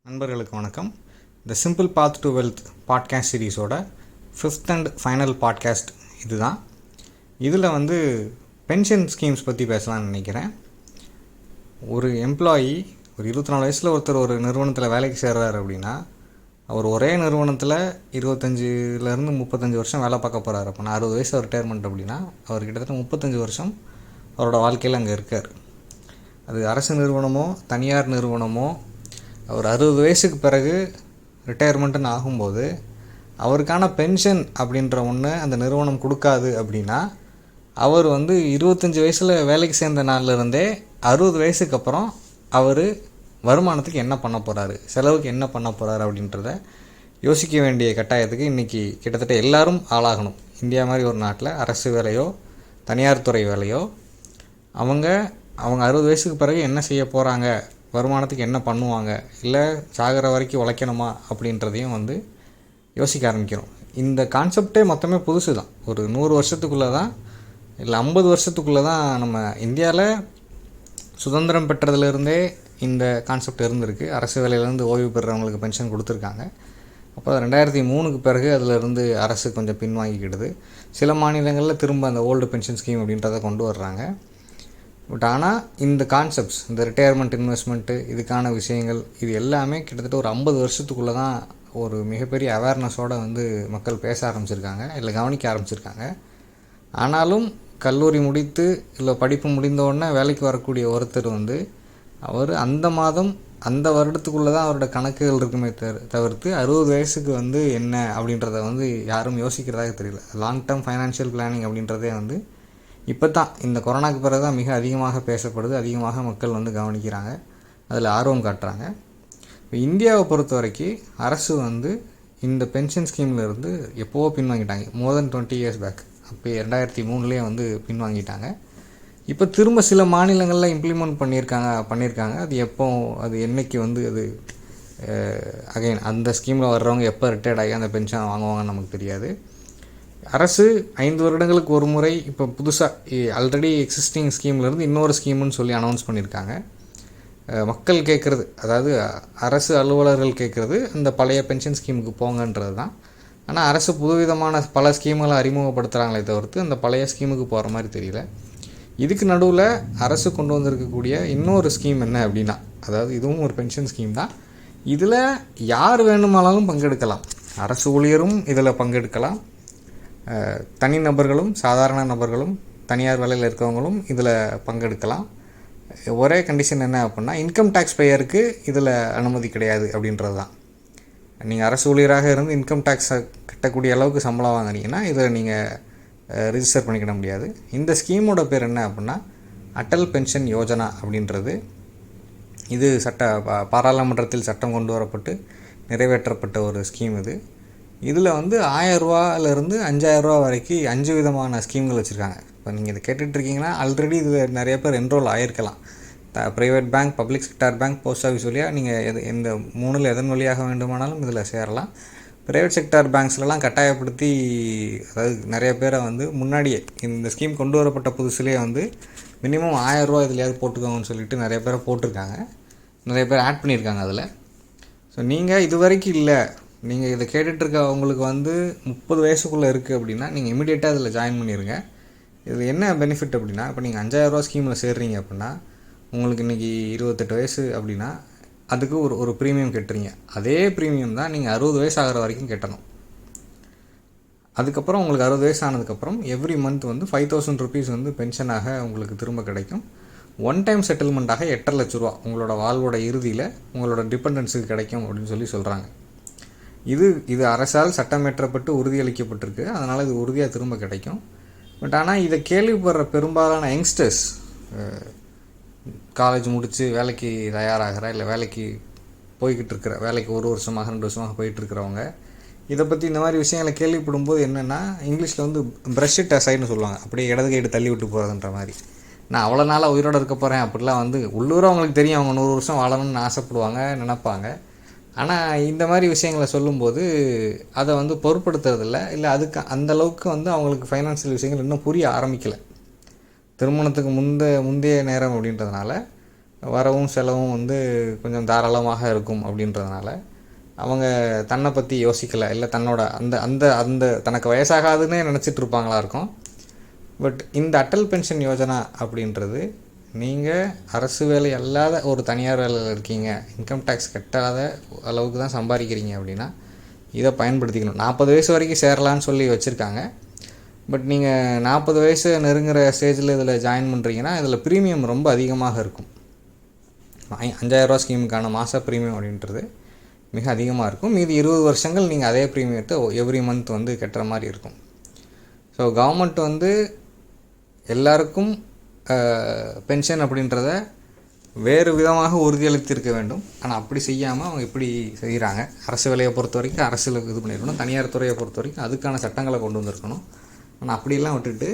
நண்பர்களுக்கு வணக்கம். The simple path to wealth podcast சீரீஸோட 5th அண்ட் ஃபைனல் பாட்காஸ்ட் இதுதான். இதில் பென்ஷன் ஸ்கீம்ஸ் பற்றி பேசலாம்னு நினைக்கிறேன். ஒரு எம்ப்ளாயி ஒரு 24 வயசில் ஒருத்தர் ஒரு நிறுவனத்தில் வேலைக்கு சேர்றாரு அப்படின்னா, அவர் ஒரே நிறுவனத்தில் 25லேருந்து 35 வருஷம் வேலை பார்க்க போகிறாரு. அப்படின்னா 60 வயசு ரிட்டையர்மெண்ட் அப்படின்னா அவர் கிட்டத்தட்ட 35 வருஷம் அவரோட வாழ்க்கையில் அங்கே இருக்கார். அது அரசு நிறுவனமோ தனியார் நிறுவனமோ, அவர் 60 வயசுக்கு பிறகு ரிட்டையர்மெண்ட்டுன்னு ஆகும்போது அவருக்கான பென்ஷன் அப்படின்ற ஒன்று அந்த நிறுவனம் கொடுக்காது. அப்படின்னா அவர் 25 வயசில் வேலைக்கு சேர்ந்த நாள்லேருந்தே 60 வயசுக்கு அப்புறம் அவர் வருமானத்துக்கு என்ன பண்ண போகிறாரு, செலவுக்கு என்ன பண்ண போகிறாரு அப்படின்றத யோசிக்க வேண்டிய கட்டாயத்துக்கு இன்றைக்கி கிட்டத்தட்ட எல்லாரும் ஆளாகணும். இந்தியா மாதிரி ஒரு நாட்டில் அரசு வேலையோ தனியார் துறை வேலையோ அவங்க 60 வயசுக்கு பிறகு என்ன செய்ய போகிறாங்க, வருமானத்துக்கு என்ன பண்ணுவாங்க, இல்லை சாகிற வரைக்கும் உழைக்கணுமா அப்படின்றதையும் யோசிக்க ஆரம்பிக்கிறோம். இந்த கான்செப்டே மொத்தமே புதுசு தான். ஒரு 100 வருஷத்துக்குள்ளே தான், இல்லை 50 வருஷத்துக்குள்ளே தான் நம்ம இந்தியாவில் சுதந்திரம் பெற்றதுலேருந்தே இந்த கான்செப்ட் இருந்திருக்கு. அரசு வேலையிலேருந்து ஓய்வு பெறுறவங்களுக்கு பென்ஷன் கொடுத்துருக்காங்க. அப்போ 2003க்கு பிறகு அதிலிருந்து அரசு கொஞ்சம் பின்வாங்கிக்கிடுது. சில மாநிலங்களில் திரும்ப அந்த ஓல்டு பென்ஷன் ஸ்கீம் அப்படின்றத கொண்டு வர்றாங்க. பட் ஆனால் இந்த கான்செப்ட்ஸ், இந்த ரிட்டையர்மெண்ட் இன்வெஸ்ட்மெண்ட்டு, இதுக்கான விஷயங்கள், இது எல்லாமே கிட்டத்தட்ட ஒரு 50 வருஷத்துக்குள்ளே தான் ஒரு மிகப்பெரிய அவேர்னஸோடு மக்கள் பேச ஆரம்பிச்சிருக்காங்க, இல்லை கவனிக்க ஆரம்பிச்சிருக்காங்க. ஆனாலும் கல்லூரி முடித்து இல்லை படிப்பு முடிந்தோடனே வேலைக்கு வரக்கூடிய ஒருத்தர் அவர் அந்த மாதம் அந்த வருடத்துக்குள்ளே தான் அவரோட கணக்குகள் இருக்குமே தவிர்த்து 60 வயசுக்கு என்ன அப்படின்றத யாரும் யோசிக்கிறதாக தெரியல. லாங் டேர்ம் ஃபைனான்ஷியல் பிளானிங் அப்படின்றதே இப்போ தான் இந்த கொரோனாக்கு பிறகு தான் மிக அதிகமாக பேசப்படுது, அதிகமாக மக்கள் கவனிக்கிறாங்க, அதில் ஆர்வம் காட்டுறாங்க. இப்போ இந்தியாவை பொறுத்த வரைக்கும் அரசு இந்த பென்ஷன் ஸ்கீமில் இருந்து எப்போவோ பின்வாங்கிட்டாங்க. மோர் தென் 20 இயர்ஸ் பேக். அப்போ 2003லேயே பின்வாங்கிட்டாங்க. இப்போ திரும்ப சில மாநிலங்களில் இம்ப்ளிமெண்ட் பண்ணியிருக்காங்க. அது எப்போ, அது என்றைக்கு அது அகைன் அந்த ஸ்கீமில் வர்றவங்க எப்போ ரிட்டையர்ட் ஆகி அந்த பென்ஷன் வாங்குவாங்கன்னு நமக்கு தெரியாது. அரசு 5 வருடங்களுக்கு ஒரு முறை இப்போ புதுசாக ஆல்ரெடி எக்ஸிஸ்டிங் ஸ்கீம்லேருந்து இன்னொரு ஸ்கீம்னு சொல்லி அனௌன்ஸ் பண்ணியிருக்காங்க. மக்கள் கேட்குறது, அதாவது அரசு அலுவலர்கள் கேட்குறது அந்த பழைய பென்ஷன் ஸ்கீமுக்கு போங்கன்றது தான். ஆனால் அரசு புதுவிதமான பல ஸ்கீம்களை அறிமுகப்படுத்துகிறாங்களே தவிர்த்து அந்த பழைய ஸ்கீமுக்கு போகிற மாதிரி தெரியல. இதுக்கு நடுவில் அரசு கொண்டு வந்திருக்கக்கூடிய இன்னொரு ஸ்கீம் என்ன அப்படின்னா, அதாவது இதுவும் ஒரு பென்ஷன் ஸ்கீம் தான். இதில் யார் வேணுமானாலும் பங்கெடுக்கலாம். அரசு ஊழியரும் இதில் பங்கெடுக்கலாம், தனிநபர்களும் சாதாரண நபர்களும் தனியார் வேலையில் இருக்கவங்களும் இதில் பங்கெடுக்கலாம். ஒரே கண்டிஷன் என்ன அப்படின்னா, இன்கம் டேக்ஸ் பேயருக்கு இதில் அனுமதி கிடையாது அப்படின்றது தான். நீங்கள் அரசு ஊழியராக இருந்து இன்கம் டேக்ஸை கட்டக்கூடிய அளவுக்கு சம்பளம் வாங்குறீங்கன்னா இதை நீங்கள் ரிஜிஸ்டர் பண்ணிக்கிட முடியாது. இந்த ஸ்கீமோட பேர் என்ன அப்படின்னா அட்டல் பென்ஷன் யோஜனா அப்படின்றது. இது பாராளுமன்றத்தில் சட்டம் கொண்டு வரப்பட்டு நிறைவேற்றப்பட்ட ஒரு ஸ்கீம். இதில் 1000 ரூபாயிலிருந்து 5000 ரூபா வரைக்கும் 5 விதமான ஸ்கீம்கள் வச்சுருக்காங்க. இப்போ நீங்கள் இதை கேட்டுட்ருக்கீங்கன்னா ஆல்ரெடி இதில் நிறைய பேர் என்ரோல் ஆகிருக்கலாம். Private bank, public sector bank, post office வழியாக நீங்கள் இந்த 3ல் எதன் வழியாக வேண்டுமானாலும் இதில் சேரலாம். ப்ரைவேட் செக்டார் பேங்க்ஸ்லாம் கட்டாயப்படுத்தி, அதாவது நிறைய பேரை முன்னாடியே இந்த ஸ்கீம் கொண்டு வரப்பட்ட புதுசுலேயே மினிமம் 1000 ரூபா இதுலையாவது போட்டுக்கோங்கன்னு சொல்லிட்டு நிறைய பேரை போட்டிருக்காங்க, நிறைய பேர் ஆட் பண்ணியிருக்காங்க அதில். ஸோ நீங்கள் இது வரைக்கும் இல்லை, நீங்கள் இதை கேட்டுட்ருக்க உங்களுக்கு 30 வயசுக்குள்ளே இருக்குது அப்படின்னா நீங்கள் இமீடியட்டாக அதில் ஜாயின் பண்ணிடுங்க. இதில் என்ன பெனிஃபிட் அப்படின்னா, இப்போ நீங்கள் 5000 ரூபா ஸ்கீமில் சேர்றீங்க அப்படின்னா உங்களுக்கு இன்றைக்கி 28 வயசு அப்படின்னா அதுக்கு ஒரு ப்ரீமியம் கட்டுறீங்க. அதே ப்ரீமியம் தான் நீங்கள் 60 வயசு ஆகிற வரைக்கும் கட்டணும். அதுக்கப்புறம் உங்களுக்கு 60 வயசு ஆனதுக்கப்புறம் எவ்ரி மந்த் 5000 ருபீஸ் பென்ஷனாக உங்களுக்கு திரும்ப கிடைக்கும். ஒன் டைம் செட்டில்மெண்ட்டாக 8.5 லட்ச ரூபா உங்களோட வாழ்வோட இறுதியில் உங்களோட டிபெண்டன்ஸுக்கு கிடைக்கும் அப்படின்னு சொல்கிறாங்க. இது அரசால் சட்டமேற்றப்பட்டு உறுதியளிக்கப்பட்டிருக்கு. அதனால் இது உறுதியாக திரும்ப கிடைக்கும். பட் ஆனால் இதை கேள்விப்படுற பெரும்பாலான யங்ஸ்டர்ஸ், காலேஜ் முடித்து வேலைக்கு தயாராகிற, இல்லை வேலைக்கு போய்கிட்டு இருக்கிற, வேலைக்கு 1 வருஷமாக 2 வருஷமாக போயிட்டுருக்கிறவங்க இதை பற்றி இந்த மாதிரி விஷயங்களை கேள்விப்படும்போது என்னென்னா, இங்கிலீஷில் ப்ரஷ் இட் அசைடுன்னு சொல்லுவாங்க. அப்படியே இடது கைடு தள்ளி விட்டு போகிறதுன்ற மாதிரி. நான் அவ்வளோ நாளாக உயிரோடு இருக்க போகிறேன் அப்படிலாம் உள்ளூராக அவங்களுக்கு தெரியும், அவங்க 100 வருஷம் வாழணும்னு ஆசைப்படுவாங்க, நினைப்பாங்க. ஆனால் இந்த மாதிரி விஷயங்களை சொல்லும்போது அதை பொருட்படுத்துறதில்ல, இல்லை அதுக்கு அந்தளவுக்கு அவங்களுக்கு ஃபைனான்சியல் விஷயங்கள் இன்னும் புரிய ஆரம்பிக்கலை. திருமணத்துக்கு முந்தைய நேரம் அப்படின்றதுனால வரவும் செலவும் வந்து கொஞ்சம் தாராளமாக இருக்கும் அப்படின்றதுனால அவங்க தன்னை பற்றி யோசிக்கலை, இல்லை தன்னோட அந்த அந்த அந்த தனக்கு வயசாகாதுன்னே நினச்சிட்டு இருப்பாங்களா இருக்கும். பட் இந்த அட்டல் பென்ஷன் யோஜனா அப்படின்றது நீங்கள் அரசு வேலை அல்லாத ஒரு தனியார் வேலையில் இருக்கீங்க, இன்கம் டேக்ஸ் கட்டாத அளவுக்கு தான் சம்பாதிக்கிறீங்க அப்படின்னா இதை பயன்படுத்திக்கணும். 40 வயசு வரைக்கும் சேரலான்னு சொல்லி வச்சுருக்காங்க. பட் நீங்கள் 40 வயசு நெருங்குற ஸ்டேஜில் இதில் ஜாயின் பண்ணுறீங்கன்னா இதில் ப்ரீமியம் ரொம்ப அதிகமாக இருக்கும். 5000 ஸ்கீமுக்கான மாத ப்ரீமியம் அப்படின்றது மிக அதிகமாக இருக்கும். மீதி 20 வருஷங்கள் நீங்கள் அதே ப்ரீமியத்தை எவ்ரி மந்த் வந்து கட்டுற மாதிரி இருக்கும். ஸோ கவர்மெண்ட் வந்து எல்லாருக்கும் பென்ஷன் அப்படின்றத வேறு விதமாக உறுதியளித்திருக்க வேண்டும். ஆனால் அப்படி செய்யாமல் அவங்க இப்படி செய்கிறாங்க. அரசு வேலையை பொறுத்த வரைக்கும் அரசில் இது பண்ணியிருக்கணும், தனியார் துறையை பொறுத்த வரைக்கும் அதுக்கான சட்டங்களை கொண்டு வந்திருக்கணும். ஆனால் அப்படிலாம் விட்டுட்டு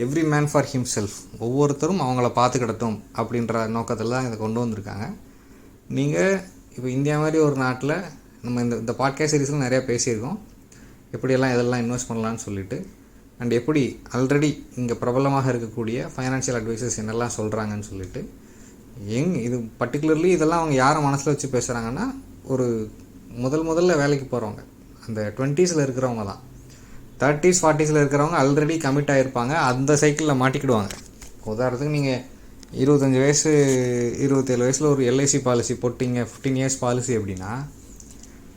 எவ்ரி மேன் ஃபார் ஹிம்செல்ஃப், ஒவ்வொருத்தரும் அவங்கள பார்த்துக்கிடட்டும் அப்படின்ற நோக்கத்தில் தான் இதை கொண்டு வந்திருக்காங்க. நீங்கள் இப்போ இந்தியா மாதிரி ஒரு நாட்டில் நம்ம இந்த பாட்காஸ்ட் சீரீஸில் நிறையா பேசியிருக்கோம், எப்படியெல்லாம் இதெல்லாம் இன்வெஸ்ட் பண்ணலான்னு சொல்லிட்டு, அண்ட் எப்படி ஆல்ரெடி இங்கே பிரபலமாக இருக்கக்கூடிய ஃபைனான்ஷியல் அட்வைசர்ஸ் என்னெல்லாம் சொல்கிறாங்கன்னு சொல்லிட்டு. இது பர்டிகுலர்லி இதெல்லாம் அவங்க யாரை மனசில் வச்சு பேசுகிறாங்கன்னா ஒரு முதல்ல வேலைக்கு போகிறவங்க, அந்த 20s இருக்கிறவங்க தான். 30s 40s இருக்கிறவங்க ஆல்ரெடி கமிட் ஆகிருப்பாங்க, அந்த சைக்கிளில் மாட்டிக்கிடுவாங்க. உதாரணத்துக்கு நீங்கள் 25 வயசு 27 வயசில் ஒரு எல்ஐசி பாலிசி போட்டிங்க, 15 இயர்ஸ் பாலிசி அப்படின்னா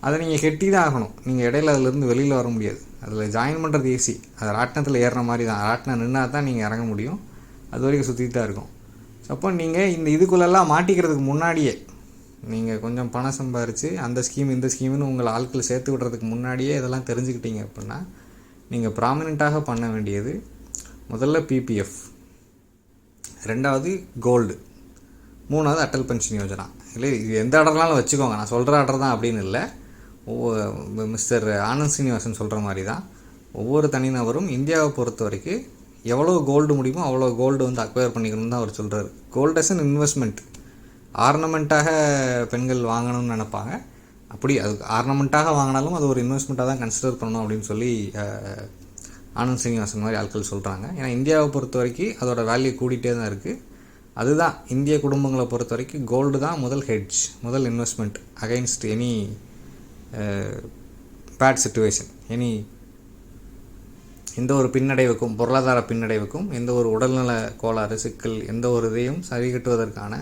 அதை நீங்கள் கெட்டி தான் ஆகணும். நீங்கள் இடையில அதிலேருந்து வெளியில் வர முடியாது. அதில் ஜாயின் பண்ணுறது ஈஸி, அது ராட்டினத்தில் ஏறுற மாதிரி தான். ராட்டினம் நின்னா தான் நீங்கள் இறங்க முடியும், அது வரைக்கும் சுற்றிட்டு தான் இருக்கும். ஸோ அப்போ நீங்கள் இதுக்குள்ளெல்லாம் மாட்டிக்கிறதுக்கு முன்னாடியே நீங்கள் கொஞ்சம் பணம் சம்பாரித்து அந்த ஸ்கீம் இந்த ஸ்கீம்னு உங்களை ஆட்கள் சேர்த்து விடுறதுக்கு முன்னாடியே இதெல்லாம் தெரிஞ்சுக்கிட்டீங்க அப்படின்னா நீங்கள் ப்ராமினெண்ட்டாக பண்ண வேண்டியது முதல்ல பிபிஎஃப், 2வது கோல்டு, 3வது அட்டல் பென்ஷன் யோஜனா. இல்லை இது எந்த ஆர்டர்னாலும் வச்சுக்கோங்க, நான் சொல்கிற ஆர்டர் தான் அப்படின்னு இல்லை. மிஸ்டர் ஆனந்த் சீனிவாசன் சொல்கிற மாதிரி தான் ஒவ்வொரு தனிநபரும் இந்தியாவை பொறுத்த வரைக்கும் எவ்வளோ கோல்டு முடியுமோ அவ்வளோ கோல்டு வந்து அக்வயர் பண்ணிக்கணும்னு தான் அவர் சொல்கிறார். கோல்டு அஸ் அன் இன்வெஸ்ட்மெண்ட், ஆர்னமெண்ட்டாக பெண்கள் வாங்கணும்னு நினைப்பாங்க. அப்படி அது ஆர்னமெண்ட்டாக வாங்கினாலும் அது ஒரு இன்வெஸ்ட்மெண்ட்டாக தான் கன்சிடர் பண்ணணும் அப்படின்னு சொல்லி ஆனந்த் சீனிவாசன் மாதிரி ஆட்கள் சொல்கிறாங்க. ஏன்னா இந்தியாவை பொறுத்த வரைக்கும் அதோட வேல்யூ கூடிகிட்டே தான் இருக்குது. அதுதான் இந்திய குடும்பங்களை பொறுத்த வரைக்கும் கோல்டு தான் முதல் ஹெட்ஜ், முதல் investment against any bad situation, any எந்த ஒரு பின்னடைவுக்கும், பொருளாதார பின்னடைவுக்கும், எந்த ஒரு உடல்நல கோளாறு சிக்கல், எந்த ஒரு இதையும் சரி கட்டுவதற்கான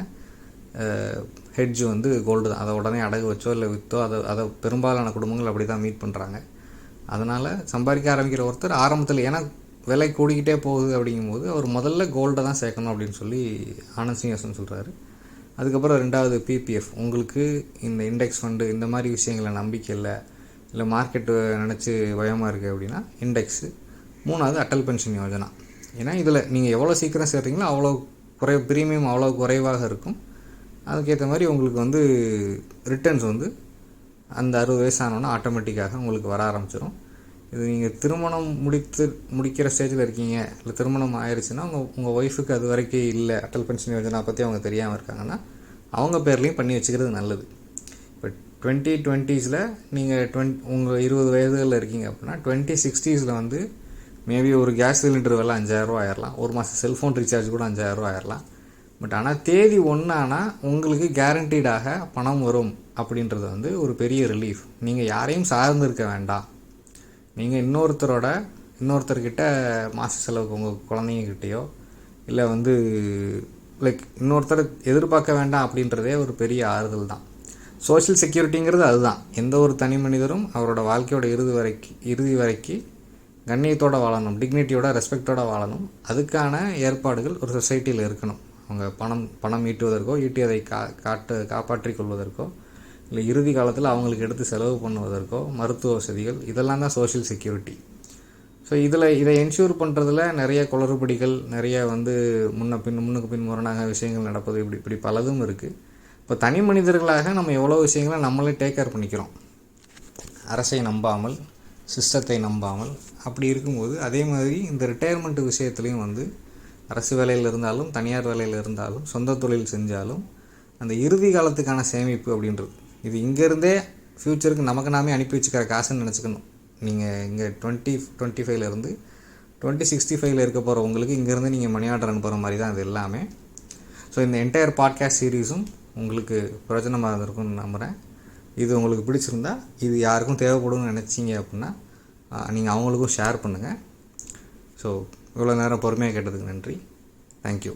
ஹெட்ஜ் வந்து கோல்டு தான். அதை உடனே அடகு வச்சோ இல்லை விற்றோ அதை பெரும்பாலான குடும்பங்கள் அப்படி தான் மீட் பண்ணுறாங்க. அதனால் சம்பாதிக்க ஆரம்பிக்கிற ஒருத்தர் ஆரம்பத்தில் ஏன்னா விலை கூடிக்கிட்டே போகுது அப்படிங்கும்போது அவர் முதல்ல கோல்டை தான் சேர்க்கணும் அப்படின்னு சொல்லி ஆனந்த் சீனிவாசன் சொல்கிறாரு. அதுக்கப்புறம் 2வது பிபிஎஃப், உங்களுக்கு இந்த இண்டெக்ஸ் ஃபண்டு இந்த மாதிரி விஷயங்களை நம்பிக்கை இல்லை மார்க்கெட்டு நினச்சி பயமாக இருக்குது அப்படின்னா இண்டெக்ஸு. 3வது அட்டல் பென்ஷன் யோஜனா. ஏன்னா இதில் நீங்கள் எவ்வளோ சீக்கிரம் சேர்றீங்களோ அவ்வளோ ப்ரீமியம் அவ்வளோ குறைவாக இருக்கும். அதுக்கேற்ற மாதிரி உங்களுக்கு வந்து ரிட்டர்ன்ஸ் வந்து அந்த 60 வயசானோன்னா ஆட்டோமேட்டிக்காக உங்களுக்கு வர ஆரம்பிச்சிடும். இது நீங்கள் திருமணம் முடிக்கிற ஸ்டேஜில் இருக்கீங்க, இல்லை திருமணம் ஆயிடுச்சுன்னா உங்கள் ஒய்ஃபுக்கு அது வரைக்கும் இல்லை அட்டல் பென்ஷன் யோஜனா பற்றி அவங்க தெரியாமல் இருக்காங்கன்னா அவங்க பேர்லேயும் பண்ணி வச்சுக்கிறது நல்லது. இப்போ 2020s நீங்கள் உங்கள் 20 வயதுகளில் இருக்கீங்க அப்படின்னா 2060s வந்து மேபி ஒரு கேஸ் சிலிண்டர் விலை 5000 ரூபா ஆயிடலாம், ஒரு மாதம் செல்ஃபோன் ரீசார்ஜ் கூட 5000 ரூபா ஆயிடலாம். பட் ஆனால் தேதி 1 ஆனால் உங்களுக்கு கேரண்டீடாக பணம் வரும் அப்படின்றது வந்து ஒரு பெரிய ரிலீஃப். நீங்கள் யாரையும் சார்ந்து இருக்க வேண்டாம். நீங்கள் இன்னொருத்தர்கிட்ட மாத செலவுக்கு உங்கள் குழந்தைங்கக்கிட்டேயோ இல்லை வந்து இன்னொருத்தரை எதிர்பார்க்க வேண்டாம் அப்படின்றதே ஒரு பெரிய ஆறுதல் தான். சோஷியல் செக்யூரிட்டிங்கிறது அதுதான். எந்த ஒரு தனி மனிதரும் அவரோட வாழ்க்கையோட இறுதி வரைக்கும் கண்ணியத்தோடு வாழணும், டிக்னிட்டியோட ரெஸ்பெக்டோடு வாழணும். அதுக்கான ஏற்பாடுகள் ஒரு சொசைட்டியில் இருக்கணும். அவங்க பணம் ஈட்டுவதற்கோ ஈட்டியதை காப்பாற்றிக் கொள்வதற்கோ இல்லை இறுதி காலத்தில் அவங்களுக்கு எடுத்து செலவு பண்ணுவதற்கோ மருத்துவ வசதிகள், இதெல்லாம் தான் சோஷியல் செக்யூரிட்டி. ஸோ இதை என்ஷூர் பண்ணுறதுல நிறைய குளறுபடிகள், நிறைய வந்து முன்னுக்கு பின் முரணாக விஷயங்கள் நடப்பது, இப்படி பலதும் இருக்குது. இப்போ தனி மனிதர்களாக நம்ம எவ்வளோ விஷயங்களை நம்மளே டேக் கேர் பண்ணிக்கிறோம், அரசை நம்பாமல், சிஸ்டத்தை நம்பாமல். அப்படி இருக்கும்போது அதே மாதிரி இந்த ரிட்டையர்மெண்ட் விஷயத்துலேயும் வந்து அரசு வேலையில் இருந்தாலும் தனியார் வேலையில் இருந்தாலும் சொந்த தொழில் செஞ்சாலும் அந்த இறுதி காலத்துக்கான சேமிப்பு அப்படின்றது இது இங்கேருந்தே ஃப்யூச்சருக்கு நமக்கு நாமே அனுப்பி வச்சுக்கிற காசுன்னு நினச்சிக்கணும். நீங்கள் இங்கே 2025 2065 இருக்க போகிற உங்களுக்கு இங்கேருந்து நீங்கள் மணி ஆர்டர் அனுப்புகிற மாதிரி தான் இது எல்லாமே. ஸோ இந்த என்டையர் பாட்காஸ்ட் சீரீஸும் உங்களுக்கு பிரயோஜனமாக இருந்திருக்கும்னு நம்புகிறேன். இது உங்களுக்கு பிடிச்சிருந்தா, இது யாருக்கும் தேவைப்படும்னு நினச்சிங்க அப்படின்னா நீங்கள் அவங்களுக்கும் ஷேர் பண்ணுங்கள். ஸோ இவ்வளோ நேரம் பொறுமையாக கேட்டதுக்கு நன்றி. தேங்க்யூ.